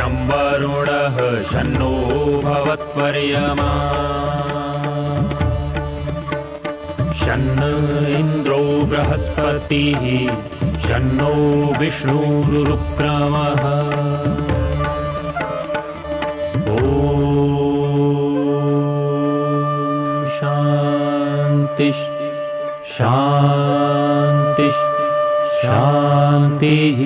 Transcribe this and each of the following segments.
शं वरुणः शन्नो भवत्वर्यमा शन्न इन्द्रो बृहस्पतिः शन्नो विष्णुरुक्रमः ॐ शान्ति शान्ति शान्तिः।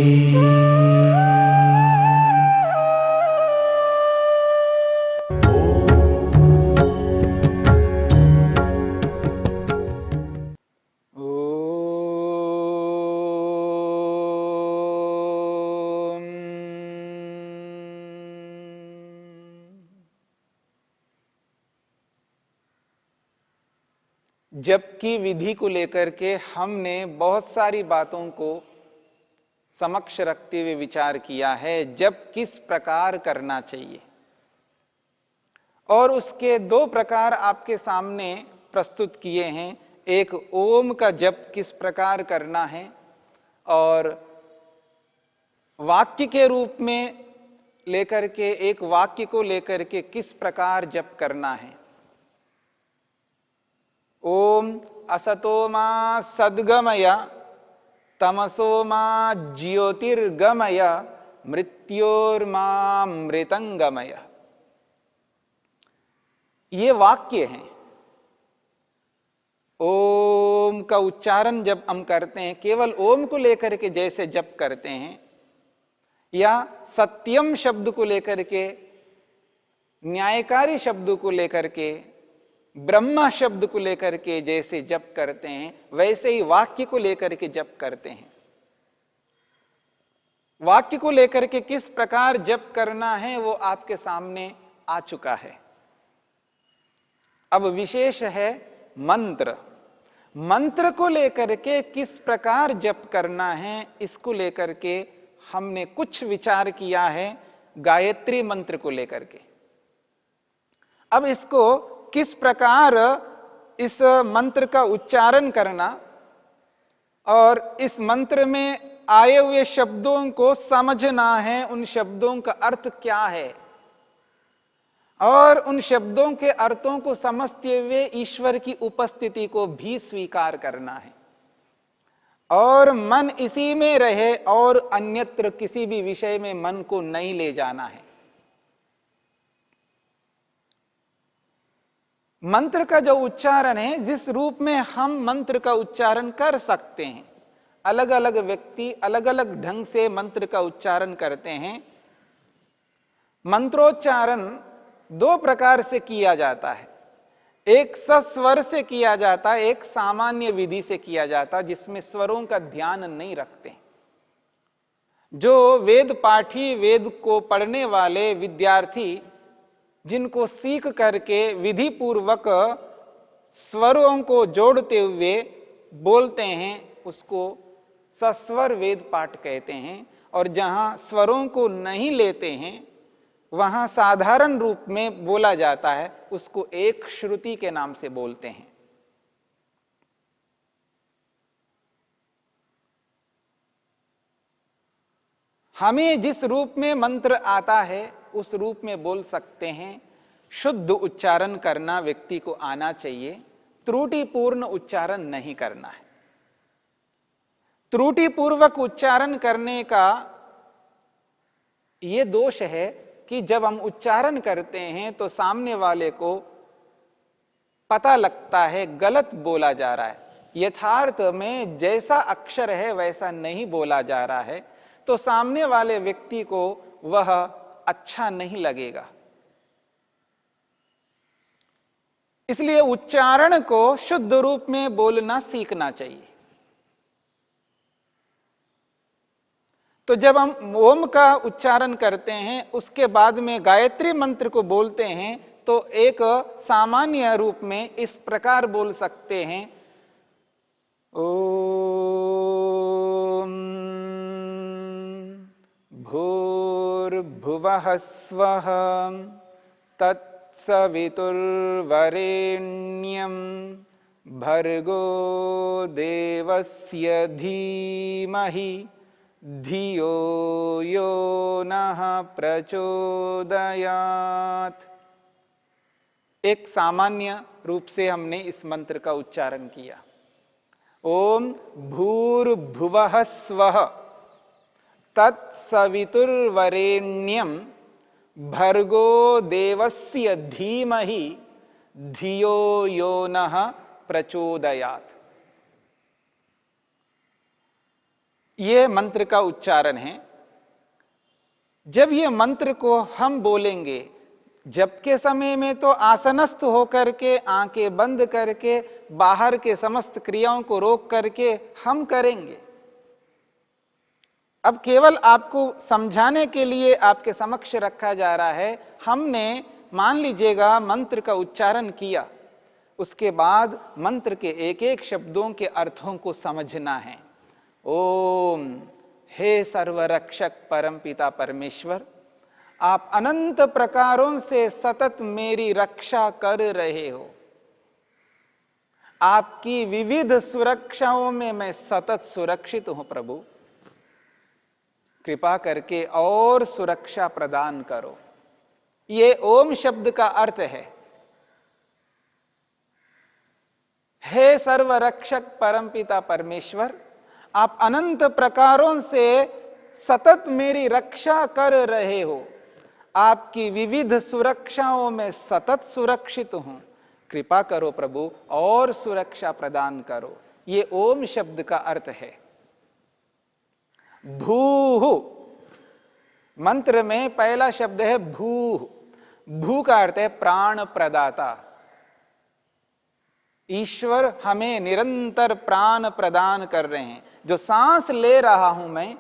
जप की विधि को लेकर के हमने बहुत सारी बातों को समक्ष रखते हुए विचार किया है। जप किस प्रकार करना चाहिए और उसके दो प्रकार आपके सामने प्रस्तुत किए हैं। एक ओम का जप किस प्रकार करना है और वाक्य के रूप में लेकर के एक वाक्य को लेकर के किस प्रकार जप करना है। ओम असतो मा सद्गमय तमसो मा ज्योतिर्गमय मृत्योर्मामृतंगमय। ये वाक्य हैं। ओम का उच्चारण जब हम करते हैं केवल ओम को लेकर के जैसे जप करते हैं या सत्यम शब्द को लेकर के, न्यायकारी शब्द को लेकर के, ब्रह्मा शब्द को लेकर के जैसे जप करते हैं वैसे ही वाक्य को लेकर के जप करते हैं। वाक्य को लेकर के किस प्रकार जप करना है वो आपके सामने आ चुका है। अब विशेष है मंत्र। मंत्र को लेकर के किस प्रकार जप करना है इसको लेकर के हमने कुछ विचार किया है गायत्री मंत्र को लेकर के। अब इसको किस प्रकार इस मंत्र का उच्चारण करना और इस मंत्र में आए हुए शब्दों को समझना है, उन शब्दों का अर्थ क्या है और उन शब्दों के अर्थों को समझते हुए ईश्वर की उपस्थिति को भी स्वीकार करना है और मन इसी में रहे और अन्यत्र किसी भी विषय में मन को नहीं ले जाना है। मंत्र का जो उच्चारण है, जिस रूप में हम मंत्र का उच्चारण कर सकते हैं, अलग अलग व्यक्ति अलग अलग ढंग से मंत्र का उच्चारण करते हैं। मंत्रोच्चारण दो प्रकार से किया जाता है। एक सस्वर से किया जाता है, एक सामान्य विधि से किया जाता है जिसमें स्वरों का ध्यान नहीं रखते। जो वेद पाठी, वेद को पढ़ने वाले विद्यार्थी जिनको सीख करके विधि पूर्वक स्वरों को जोड़ते हुए बोलते हैं उसको सस्वर वेद पाठ कहते हैं और जहां स्वरों को नहीं लेते हैं वहां साधारण रूप में बोला जाता है, उसको एक श्रुति के नाम से बोलते हैं। हमें जिस रूप में मंत्र आता है उस रूप में बोल सकते हैं। शुद्ध उच्चारण करना व्यक्ति को आना चाहिए, त्रुटिपूर्ण उच्चारण नहीं करना है। त्रुटिपूर्वक उच्चारण करने का यह दोष है कि जब हम उच्चारण करते हैं तो सामने वाले को पता लगता है गलत बोला जा रहा है, यथार्थ में जैसा अक्षर है वैसा नहीं बोला जा रहा है, तो सामने वाले व्यक्ति को वह अच्छा नहीं लगेगा। इसलिए उच्चारण को शुद्ध रूप में बोलना सीखना चाहिए। तो जब हम ओम का उच्चारण करते हैं उसके बाद में गायत्री मंत्र को बोलते हैं तो एक सामान्य रूप में इस प्रकार बोल सकते हैं, ओम भूर्भुवः स्वः तत्सवितुर्वरेण्यं भर्गो देवस्य धीमहि धियो यो नः प्रचोदयात्। एक सामान्य रूप से हमने इस मंत्र का उच्चारण किया। ओम भूर्भुवः स्वः तत्सवितुर्वरेण्यं भर्गो देवस्य धीमहि धियो यो नः प्रचोदयात्। ये मंत्र का उच्चारण है। जब ये मंत्र को हम बोलेंगे, जब के समय में तो आसनस्थ होकर के आंखें बंद करके बाहर के समस्त क्रियाओं को रोक करके हम करेंगे। अब केवल आपको समझाने के लिए आपके समक्ष रखा जा रहा है। हमने मान लीजिएगा मंत्र का उच्चारण किया, उसके बाद मंत्र के एक एक शब्दों के अर्थों को समझना है। ओम, हे सर्वरक्षक परमपिता परमेश्वर, आप अनंत प्रकारों से सतत मेरी रक्षा कर रहे हो। आपकी विविध सुरक्षाओं में मैं सतत सुरक्षित हूं प्रभु। कृपा करके और सुरक्षा प्रदान करो। ये ओम शब्द का अर्थ है। हे सर्वरक्षक परमपिता परमेश्वर, आप अनंत प्रकारों से सतत मेरी रक्षा कर रहे हो। आपकी विविध सुरक्षाओं में सतत सुरक्षित हूं। कृपा करो प्रभु और सुरक्षा प्रदान करो। ये ओम शब्द का अर्थ है। भूः, मंत्र में पहला शब्द है भूः। भू का अर्थ है प्राण प्रदाता। ईश्वर हमें निरंतर प्राण प्रदान कर रहे हैं। जो सांस ले रहा हूं मैं,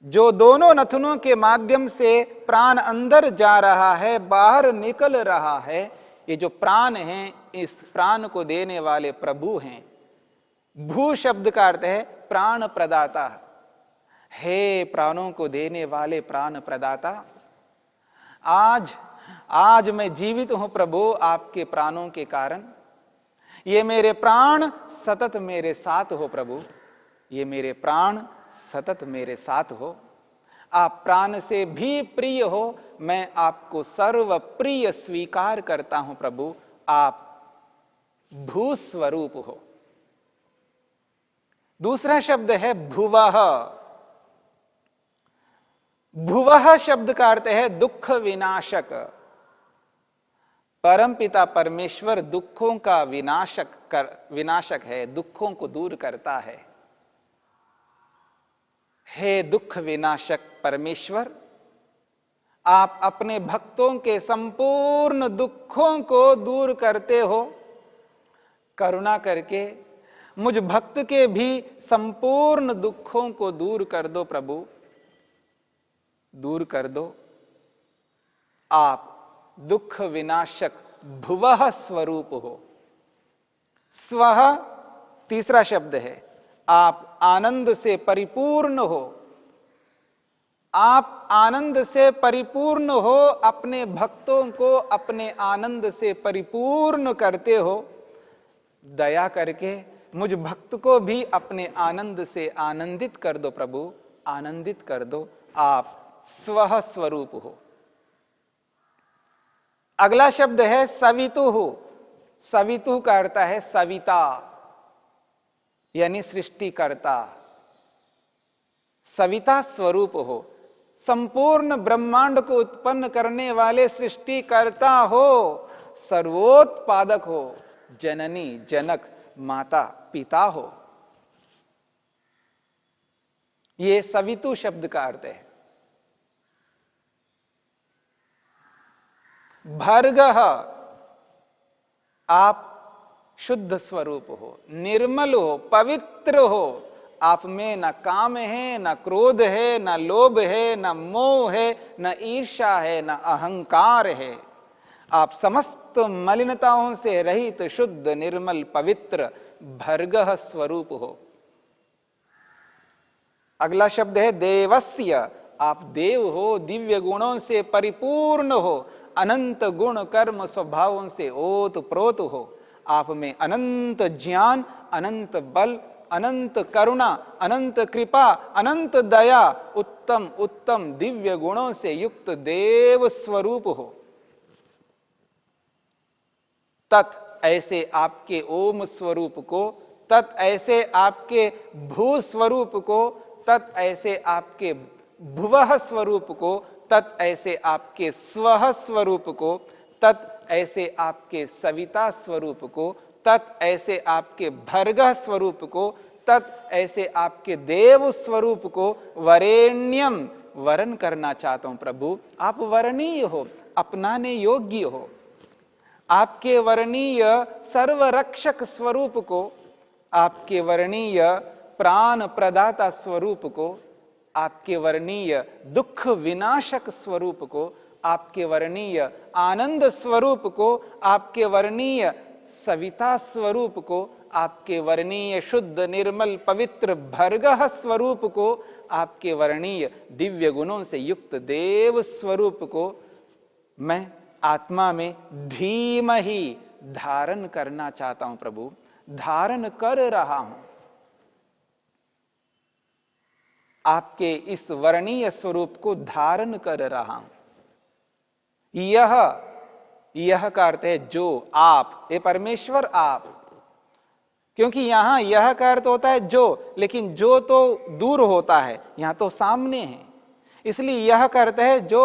जो दोनों नथुनों के माध्यम से प्राण अंदर जा रहा है, बाहर निकल रहा है, ये जो प्राण है, इस प्राण को देने वाले प्रभु हैं। भू शब्द का अर्थ है प्राण प्रदाता। हे प्राणों को देने वाले प्राण प्रदाता, आज मैं जीवित हूं प्रभु आपके प्राणों के कारण। ये मेरे प्राण सतत मेरे साथ हो प्रभु। ये मेरे प्राण सतत मेरे साथ हो। आप प्राण से भी प्रिय हो। मैं आपको सर्व प्रिय स्वीकार करता हूं प्रभु। आप भूस्वरूप हो। दूसरा शब्द है भुवः। भुवः शब्द का अर्थ है दुख विनाशक। परमपिता परमेश्वर दुखों का विनाशक है, दुखों को दूर करता है। हे दुख विनाशक परमेश्वर, आप अपने भक्तों के संपूर्ण दुखों को दूर करते हो। करुणा करके मुझ भक्त के भी संपूर्ण दुखों को दूर कर दो प्रभु, दूर कर दो। आप दुख विनाशक भुवः स्वरूप हो। स्वः तीसरा शब्द है। आप आनंद से परिपूर्ण हो। आप आनंद से परिपूर्ण हो। अपने भक्तों को अपने आनंद से परिपूर्ण करते हो। दया करके मुझ भक्त को भी अपने आनंद से आनंदित कर दो प्रभु, आनंदित कर दो। आप स्वः स्वरूप हो। अगला शब्द है सवितुः। सवितुः का अर्थ है सविता, यानी सृष्टिकर्ता। सविता स्वरूप हो। संपूर्ण ब्रह्मांड को उत्पन्न करने वाले सृष्टिकर्ता हो। सर्वोत्पादक हो। जननी, जनक, माता, पिता हो। यह सवितु शब्द का अर्थ है। भर्गः, आप शुद्ध स्वरूप हो, निर्मल हो, पवित्र हो। आप में न काम है, न क्रोध है, न लोभ है, न मोह है, न ईर्ष्या है, न अहंकार है। आप समस्त मलिनताओं से रहित, शुद्ध, निर्मल, पवित्र, भर्गः स्वरूप हो। अगला शब्द है देवस्य। आप देव हो, दिव्य गुणों से परिपूर्ण हो, अनंत गुण कर्म स्वभावों से ओत प्रोत हो। आप में अनंत ज्ञान, अनंत बल, अनंत करुणा, अनंत कृपा, अनंत दया, उत्तम उत्तम दिव्य गुणों से युक्त देव स्वरूप हो। तत् ऐसे आपके ओम स्वरूप को, तत् ऐसे आपके भू स्वरूप को, तत् ऐसे आपके भुवः स्वरूप को, तत् ऐसे आपके स्वः स्वरूप को, तत् ऐसे आपके सविता स्वरूप को, तत् ऐसे आपके भर्गः स्वरूप को, तत् ऐसे आपके देव स्वरूप को वरेण्यम वरण करना चाहता हूं प्रभु। आप वरणीय हो, अपनाने योग्य हो। आपके वर्णीय सर्वरक्षक स्वरूप को, आपके वर्णीय प्राण प्रदाता स्वरूप को, आपके वर्णीय दुख विनाशक स्वरूप को, आपके वर्णीय आनंद स्वरूप को, आपके वर्णीय सविता स्वरूप को, आपके वर्णीय शुद्ध निर्मल पवित्र भर्गः स्वरूप को, आपके वर्णीय दिव्य गुणों से युक्त देव स्वरूप को मैं आत्मा में धीमहि धारण करना चाहता हूं प्रभु, धारण कर रहा हूं। आपके इस वर्णीय स्वरूप को धारण कर रहा हूं। यह का अर्थ है जो, आप, ये परमेश्वर आप। क्योंकि यहां यह का अर्थ होता है जो, लेकिन जो तो दूर होता है, यहां तो सामने है। इसलिए यह का अर्थ है जो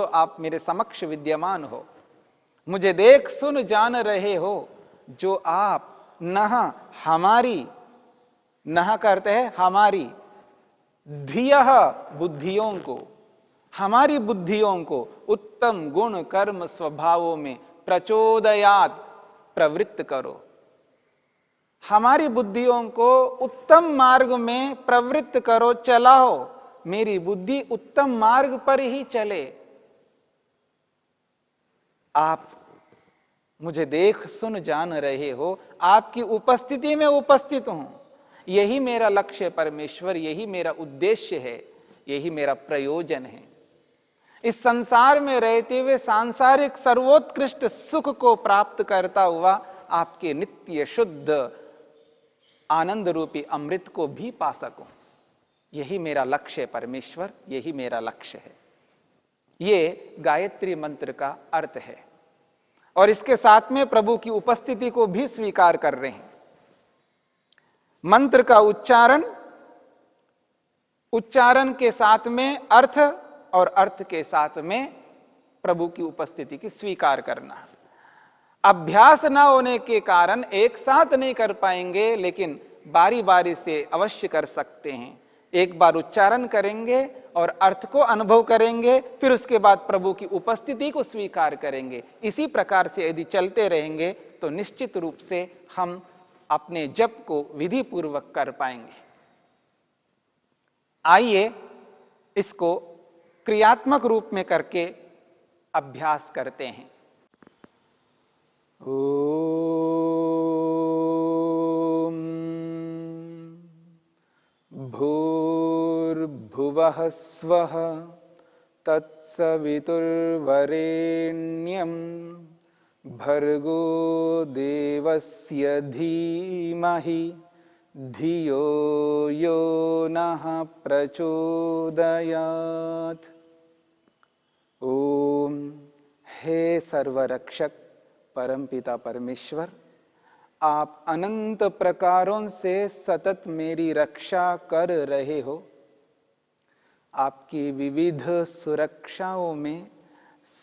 आप मेरे समक्ष विद्यमान हो, मुझे देख सुन जान रहे हो, जो आप नह हमारी, नह का अर्थ है हमारी, धियः बुद्धियों को, हमारी बुद्धियों को उत्तम गुण कर्म स्वभावों में प्रचोदयात प्रवृत्त करो। हमारी बुद्धियों को उत्तम मार्ग में प्रवृत्त करो, चलाओ। मेरी बुद्धि उत्तम मार्ग पर ही चले। आप मुझे देख सुन जान रहे हो, आपकी उपस्थिति में उपस्थित हूं। यही मेरा लक्ष्य है परमेश्वर, यही मेरा उद्देश्य है, यही मेरा प्रयोजन है। इस संसार में रहते हुए सांसारिक सर्वोत्कृष्ट सुख को प्राप्त करता हुआ आपके नित्य शुद्ध आनंद रूपी अमृत को भी पा सकूं। यही मेरा लक्ष्य है परमेश्वर, यही मेरा लक्ष्य है। ये गायत्री मंत्र का अर्थ है। और इसके साथ में प्रभु की उपस्थिति को भी स्वीकार कर रहे हैं। मंत्र का उच्चारण के साथ में अर्थ, और अर्थ के साथ में प्रभु की उपस्थिति की स्वीकार करना। अभ्यास ना होने के कारण एक साथ नहीं कर पाएंगे, लेकिन बारी बारी से अवश्य कर सकते हैं। एक बार उच्चारण करेंगे और अर्थ को अनुभव करेंगे, फिर उसके बाद प्रभु की उपस्थिति को स्वीकार करेंगे। इसी प्रकार से यदि चलते रहेंगे तो निश्चित रूप से हम अपने जप को विधि पूर्वक कर पाएंगे। आइए इसको क्रियात्मक रूप में करके अभ्यास करते हैं। ओम भूर्भुवः स्वः तत्सवितुर्वरेण्यं भर्गो देवस्य धीमहि धियो यो नः प्रचोदयात्। ओम, हे सर्वरक्षक परमपिता परमेश्वर, आप अनंत प्रकारों से सतत मेरी रक्षा कर रहे हो। आपकी विविध सुरक्षाओं में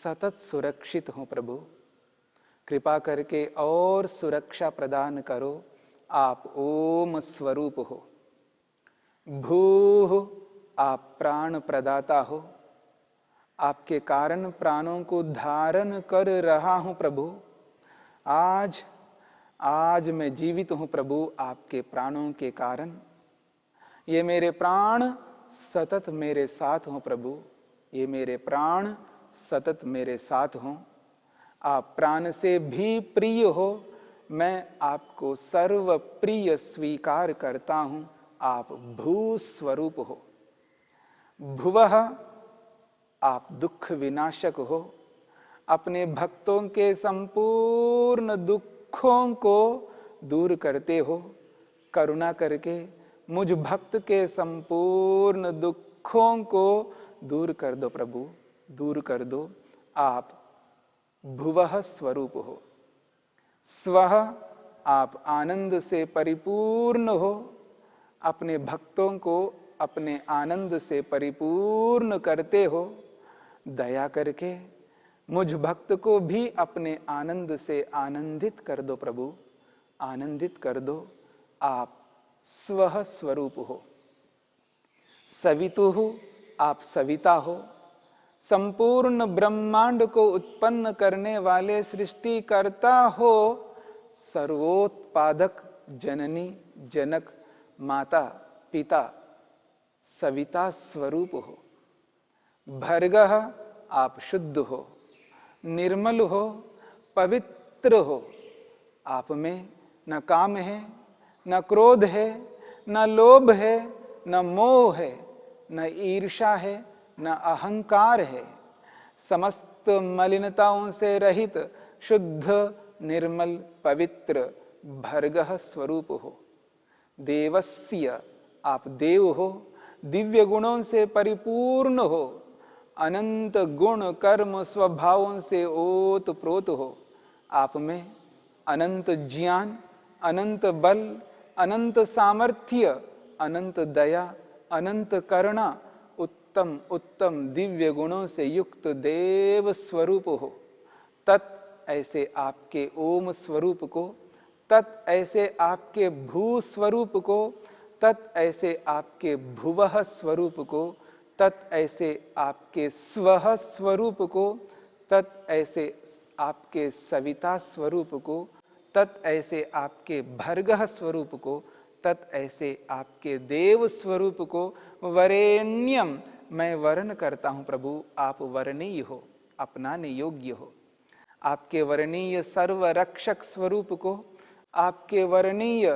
सतत सुरक्षित हूं प्रभु। कृपा करके और सुरक्षा प्रदान करो। आप ओम स्वरूप हो। भूः, आप प्राण प्रदाता हो। आपके कारण प्राणों को धारण कर रहा हूं प्रभु। आज मैं जीवित हूं प्रभु आपके प्राणों के कारण। ये मेरे प्राण सतत मेरे साथ हों प्रभु, ये मेरे प्राण सतत मेरे साथ हों। आप प्राण से भी प्रिय हो, मैं आपको सर्व प्रिय स्वीकार करता हूं। आप भू स्वरूप हो। भुवः, आप दुख विनाशक हो। अपने भक्तों के संपूर्ण दुखों को दूर करते हो। करुणा करके मुझ भक्त के संपूर्ण दुखों को दूर कर दो प्रभु, दूर कर दो। आप भुवः स्वरूप हो, स्वः आप आनंद से परिपूर्ण हो, अपने भक्तों को अपने आनंद से परिपूर्ण करते हो। दया करके मुझ भक्त को भी अपने आनंद से आनंदित कर दो प्रभु, आनंदित कर दो। आप स्वः स्वरूप हो। सवितुः आप सविता हो, संपूर्ण ब्रह्मांड को उत्पन्न करने वाले सृष्टिकर्ता हो। सर्वोत्पादक जननी जनक माता पिता सविता स्वरूप हो। भर्गः आप शुद्ध हो, निर्मल हो, पवित्र हो। आप में न काम है, न क्रोध है, न लोभ है, न मोह है, न ईर्ष्या है, न अहंकार है। समस्त मलिनताओं से रहित शुद्ध निर्मल पवित्र भर्गः स्वरूप हो। देवस्य आप देव हो, दिव्य गुणों से परिपूर्ण हो, अनंत गुण कर्म स्वभावों से ओत प्रोत हो। आप में अनंत ज्ञान, अनंत बल, अनंत सामर्थ्य, अनंत दया, अनंत करुणा, उत्तम उत्तम दिव्य गुणों से युक्त देव स्वरूप हो। तत् ऐसे आपके ओम स्वरूप को, तत् ऐसे आपके भू स्वरूप को, तत् ऐसे आपके भुवः स्वरूप को, तत् ऐसे आपके स्वः स्वरूप को, तत् ऐसे आपके सविता स्वरूप को, तत् ऐसे आपके भर्गः स्वरूप को, तत् ऐसे आपके देव स्वरूप को वरेण्यम मैं वर्ण करता हूं प्रभु। आप वरणीय हो, अपनाने योग्य हो। आपके वरणीय सर्वरक्षक स्वरूप को, आपके वरणीय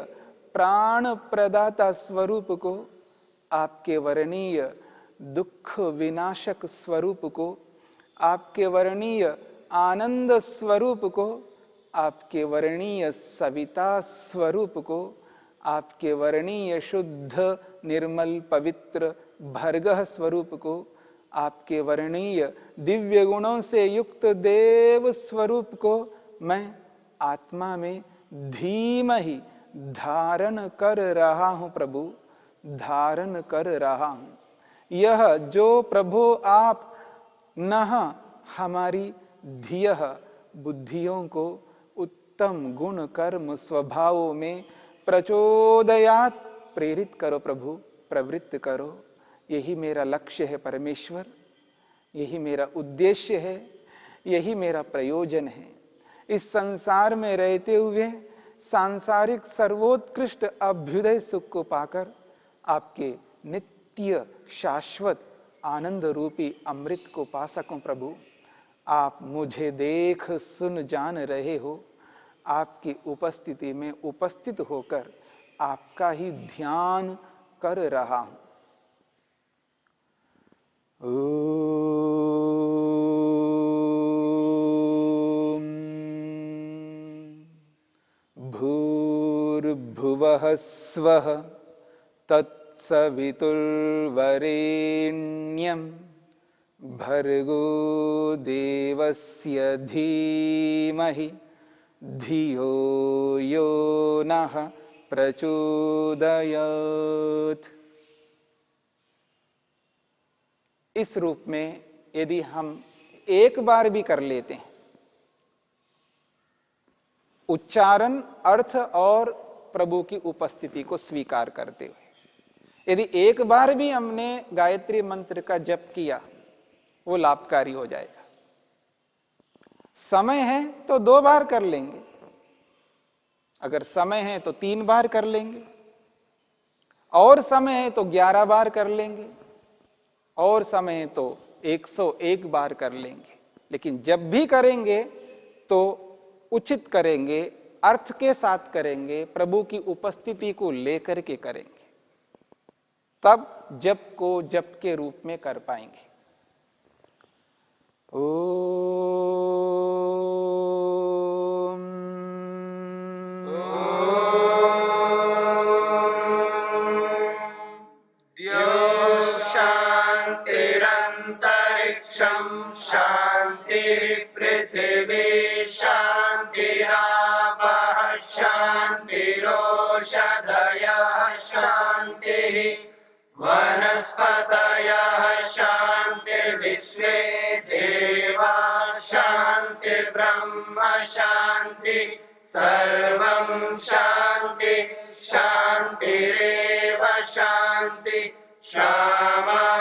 प्राण प्रदाता स्वरूप को, आपके वरणीय दुख विनाशक स्वरूप को, आपके वरणीय आनंद स्वरूप को, आपके वरणीय सविता स्वरूप को, आपके वरणीय शुद्ध निर्मल पवित्र भर्गः स्वरूप को, आपके वर्णीय दिव्य गुणों से युक्त देव स्वरूप को मैं आत्मा में धीमहि धारण कर रहा हूं प्रभु, धारण कर रहा हूं। यह जो प्रभु आप नह हमारी धियः बुद्धियों को उत्तम गुण कर्म स्वभावों में प्रचोदयात प्रेरित करो प्रभु, प्रवृत्त करो। यही मेरा लक्ष्य है परमेश्वर, यही मेरा उद्देश्य है, यही मेरा प्रयोजन है। इस संसार में रहते हुए सांसारिक सर्वोत्कृष्ट अभ्युदय सुख को पाकर आपके नित्य शाश्वत आनंद रूपी अमृत को पा सकूं प्रभु। आप मुझे देख सुन जान रहे हो। आपकी उपस्थिति में उपस्थित होकर आपका ही ध्यान कर रहा हूं। भूर्भुवः स्वः तत्सवितुर्वरेण्यं भर्गो देवस्य धीमहि धियो यो नः प्रचोदयात्। इस रूप में यदि हम एक बार भी कर लेते हैं, उच्चारण अर्थ और प्रभु की उपस्थिति को स्वीकार करते हुए यदि एक बार भी हमने गायत्री मंत्र का जप किया, वो लाभकारी हो जाएगा। समय है तो 2 बार कर लेंगे, अगर समय है तो 3 बार कर लेंगे, और समय है तो 11 बार कर लेंगे, और समय है तो 101 बार कर लेंगे। लेकिन जब भी करेंगे तो उचित करेंगे, अर्थ के साथ करेंगे, प्रभु की उपस्थिति को लेकर के करेंगे, तब जप को जप के रूप में कर पाएंगे। ओम अंतरिक्षं शांति, पृथिवी शान्तिरापः शान्तिरोषधयः शान्तिः, वनस्पतयः शान्तिर्विश्वे देवा शान्तिर्ब्रह्म शान्ति, सर्वं शान्ति शान्तिरेव शान्ति, क्षमा